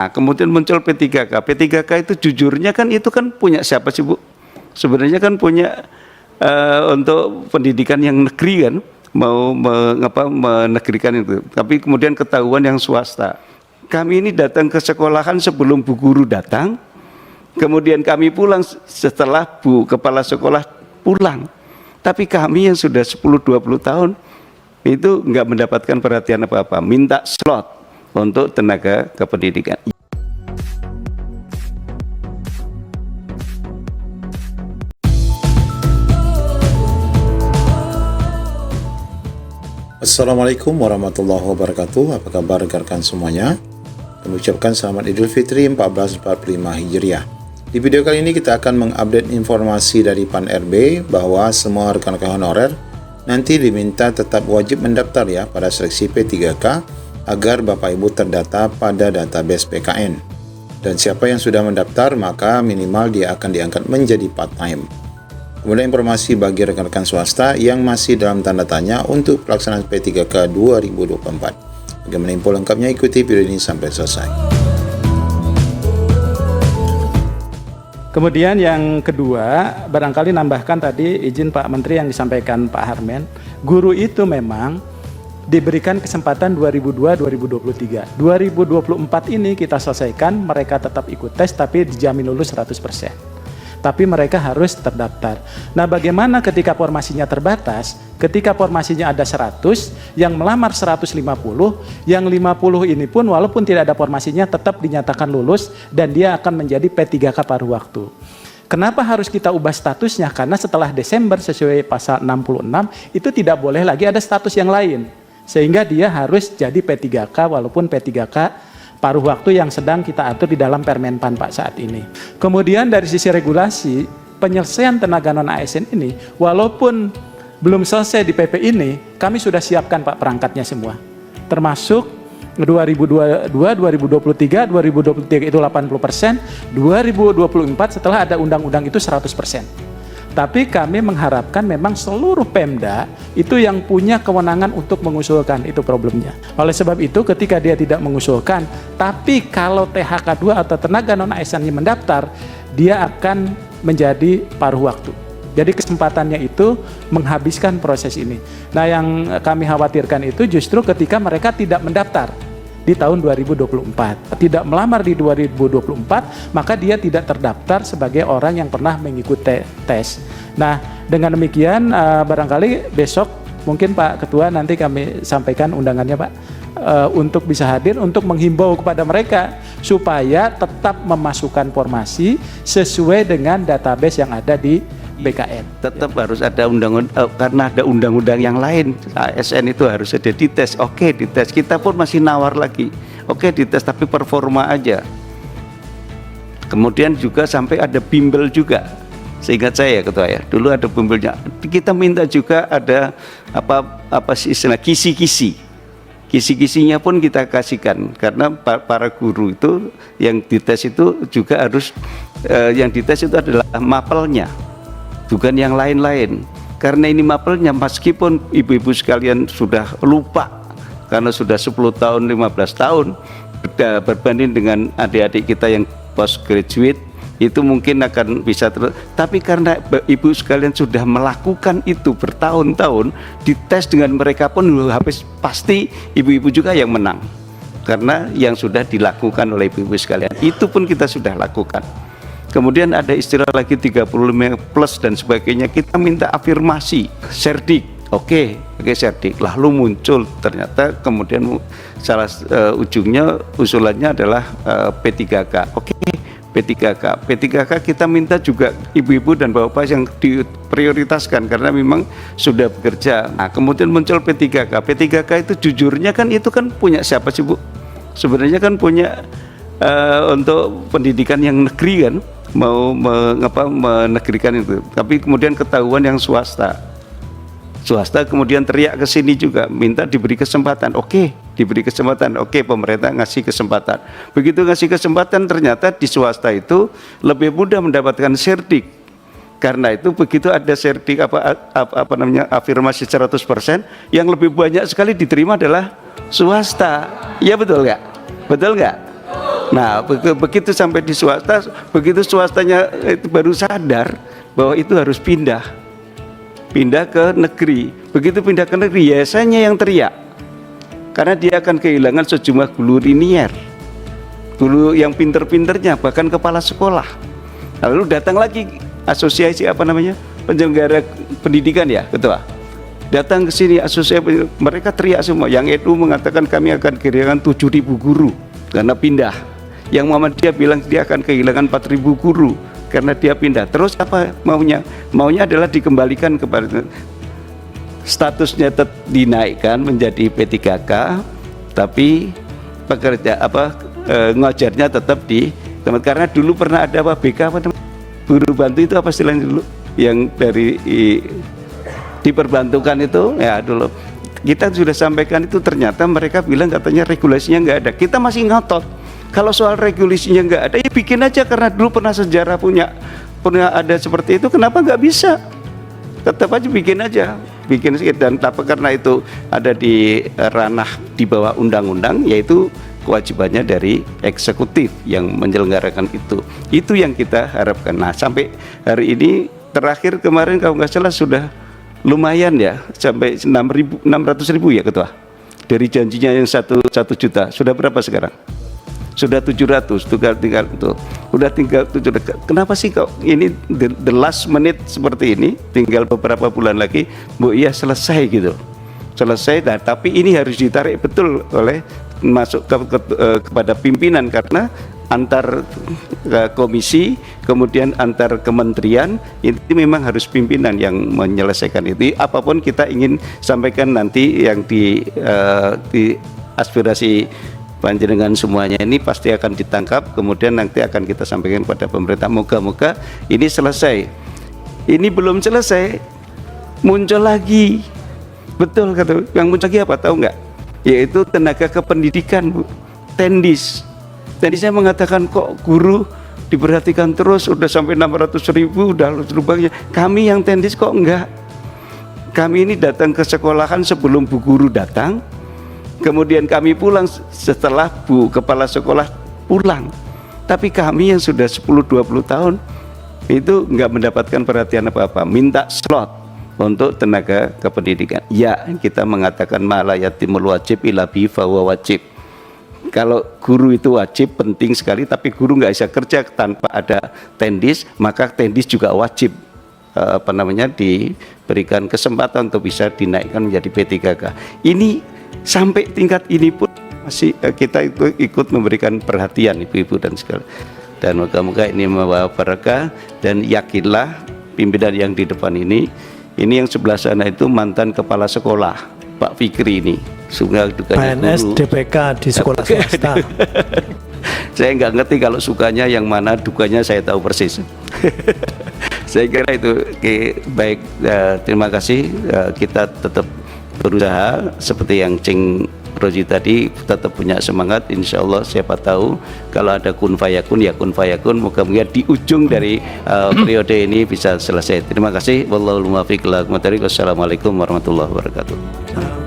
Nah, kemudian muncul P3K. P3K itu jujurnya kan itu kan punya siapa sih Bu? Sebenarnya kan punya untuk pendidikan yang negeri kan, mau menegerikan itu. Tapi kemudian ketahuan yang swasta. Kami ini datang ke sekolahan sebelum Bu Guru datang, kemudian kami pulang setelah Bu Kepala Sekolah pulang. Tapi kami yang sudah 10-20 tahun itu nggak mendapatkan perhatian apa-apa, minta slot untuk tenaga kependidikan. Assalamualaikum warahmatullahi wabarakatuh. Apa kabar rekan-rekan semuanya? Kami ucapkan selamat Idul Fitri 1445 Hijriah. Di video kali ini kita akan mengupdate informasi dari PAN RB bahwa semua rekan-rekan honorer nanti diminta tetap wajib mendaftar ya pada seleksi P3K agar Bapak Ibu terdata pada database PKN. Dan siapa yang sudah mendaftar maka minimal dia akan diangkat menjadi part-time. Kemudian informasi bagi rekan-rekan swasta yang masih dalam tanda tanya untuk pelaksanaan P3K 2024. Bagaimana info lengkapnya, ikuti video ini sampai selesai. Kemudian yang kedua, barangkali nambahkan tadi izin Pak Menteri yang disampaikan Pak Harmen, guru itu memang diberikan kesempatan 2002-2023. 2024 ini kita selesaikan, mereka tetap ikut tes tapi dijamin lulus 100%. Tapi mereka harus terdaftar. Nah, bagaimana ketika formasinya terbatas? Ketika formasinya ada 100, yang melamar 150, yang 50 ini pun walaupun tidak ada formasinya tetap dinyatakan lulus dan dia akan menjadi P3K paruh waktu. Kenapa harus kita ubah statusnya? Karena setelah Desember sesuai pasal 66 itu tidak boleh lagi ada status yang lain. Sehingga dia harus jadi P3K walaupun P3K paruh waktu yang sedang kita atur di dalam Permenpan Pak saat ini. Kemudian dari sisi regulasi, penyelesaian tenaga non-ASN ini, walaupun belum selesai di PP ini, kami sudah siapkan Pak perangkatnya semua. Termasuk 2022, 2023, 2023 itu 80%, 2024 setelah ada undang-undang itu 100%. Tapi kami mengharapkan memang seluruh Pemda itu yang punya kewenangan untuk mengusulkan, itu problemnya. Oleh sebab itu ketika dia tidak mengusulkan, tapi kalau THK2 atau tenaga non-ASN-nya mendaftar, dia akan menjadi paruh waktu. Jadi kesempatannya itu menghabiskan proses ini. Nah, yang kami khawatirkan itu justru ketika mereka tidak mendaftar di tahun 2024. Tidak melamar di 2024, maka dia tidak terdaftar sebagai orang yang pernah mengikuti tes. Nah, dengan demikian barangkali besok mungkin Pak Ketua nanti kami sampaikan undangannya Pak untuk bisa hadir untuk menghimbau kepada mereka supaya tetap memasukkan formasi sesuai dengan database yang ada di BKN. Tetap harus ada undang-undang, karena ada undang-undang yang lain. ASN itu harus ada dites. Oke, dites. Kita pun masih nawar lagi. Oke, dites tapi performa aja. Kemudian juga sampai ada bimbel juga. Seingat saya Ketua ya, dulu ada bimbelnya. Kita minta juga ada apa sih istilah kisi-kisi. Kisi-kisinya pun kita kasihkan karena para guru itu yang dites itu juga harus yang dites itu adalah mapelnya. Bukan yang lain-lain. Karena ini mapelnya, meskipun ibu-ibu sekalian sudah lupa karena sudah 10 tahun, 15 tahun berbanding dengan adik-adik kita yang postgraduate itu mungkin akan bisa tapi karena ibu sekalian sudah melakukan itu bertahun-tahun, dites dengan mereka pun habis pasti ibu-ibu juga yang menang. Karena yang sudah dilakukan oleh ibu-ibu sekalian, itu pun kita sudah lakukan. Kemudian ada istilah lagi 35 plus dan sebagainya, kita minta afirmasi, serdik, oke, serdik, lalu muncul ternyata kemudian salah ujungnya usulannya adalah P3K, oke, P3K. P3K kita minta juga ibu-ibu dan bapak yang diprioritaskan karena memang sudah bekerja. Nah, kemudian muncul P3K. P3K itu jujurnya kan itu kan punya siapa sih Bu? Sebenarnya kan punya untuk pendidikan yang negeri kan, mau menegerikan itu, tapi kemudian ketahuan yang swasta kemudian teriak ke sini juga minta diberi kesempatan. Oke, diberi kesempatan, oke, pemerintah ngasih kesempatan. Begitu ngasih kesempatan ternyata di swasta itu lebih mudah mendapatkan serdik. Karena itu begitu ada serdik afirmasi 100%, yang lebih banyak sekali diterima adalah swasta. Iya betul nggak? Betul nggak? Nah, begitu sampai di swasta, begitu swastanya itu baru sadar bahwa itu harus pindah ke negeri. Begitu pindah ke negeri, yayasannya yang teriak, karena dia akan kehilangan sejumlah guru linier, guru yang pinter-pinternya, bahkan kepala sekolah. Lalu datang lagi asosiasi penyelenggara pendidikan ya, ketua. Datang ke sini asosiasi, mereka teriak semua. Yang NU mengatakan kami akan kehilangan 7.000 guru karena pindah. Yang Muhammadiyah bilang dia akan kehilangan 4.000 guru karena dia pindah. Terus apa maunya? Maunya adalah dikembalikan kepada statusnya dinaikkan menjadi P3K, tapi ngajarnya tetap di tempat. Karena dulu pernah ada BK guru bantu itu apa istilahnya dulu yang dari diperbantukan itu ya dulu. Kita sudah sampaikan itu, ternyata mereka bilang katanya regulasinya nggak ada. Kita masih ngotot. Kalau soal regulasinya nggak ada, ya bikin aja, karena dulu pernah sejarah punya ada seperti itu. Kenapa nggak bisa? Tetap aja bikin dan tapi karena itu ada di ranah di bawah undang-undang, yaitu kewajibannya dari eksekutif yang menyelenggarakan itu. Itu yang kita harapkan. Nah, sampai hari ini terakhir kemarin kalau nggak salah sudah lumayan ya, sampai 600.000 ya ketua. Dari janjinya yang 1 juta, sudah berapa sekarang? Sudah 700, tinggal tuh. Udah tinggal 700. Kenapa sih kok ini the last minute seperti ini? Tinggal beberapa bulan lagi, Bu, iya selesai gitu. Selesai, nah, tapi ini harus ditarik betul oleh masuk kepada pimpinan, karena antar komisi, kemudian antar kementerian, itu memang harus pimpinan yang menyelesaikan itu. Apapun kita ingin sampaikan nanti yang di aspirasi panjenengan semuanya ini pasti akan ditangkap, kemudian nanti akan kita sampaikan kepada pemerintah. Moga-moga ini selesai. Ini belum selesai, muncul lagi. Betul kata, yang muncul lagi apa tahu nggak? Yaitu tenaga kependidikan, Bu. Tendis. Tadi saya mengatakan kok guru diperhatikan terus, udah sampai 600.000, udah lubangnya. Kami yang tendis kok enggak? Kami ini datang ke sekolahan sebelum Bu Guru datang, kemudian kami pulang setelah Bu Kepala Sekolah pulang. Tapi kami yang sudah 10-20 tahun itu enggak mendapatkan perhatian apa-apa. Minta slot untuk tenaga kependidikan. Ya, kita mengatakan ma la yatimul wajib illa bi fahuwa wajib. Kalau guru itu wajib, penting sekali, tapi guru nggak bisa kerja tanpa ada tendis, maka tendis juga wajib diberikan kesempatan untuk bisa dinaikkan menjadi P3K. Ini sampai tingkat ini pun masih kita itu ikut memberikan perhatian ibu-ibu dan segala. Dan moga-moga ini membawa berkah, dan yakinlah pimpinan yang di depan ini yang sebelah sana itu mantan kepala sekolah Pak Fikri ini. Suka dukanya PNS guru. DPK di sekolah swasta. Saya nggak ngerti kalau sukanya yang mana, dukanya saya tahu persis. Saya kira itu baik. Terima kasih. Kita tetap berusaha seperti yang Cing Rozi tadi, tetap punya semangat. Insya Allah siapa tahu kalau ada kun fayakun ya kun fayakun. Moga-moga di ujung dari periode ini bisa selesai. Terima kasih. Wallahul muwaffiq. Wassalamualaikum warahmatullahi wabarakatuh.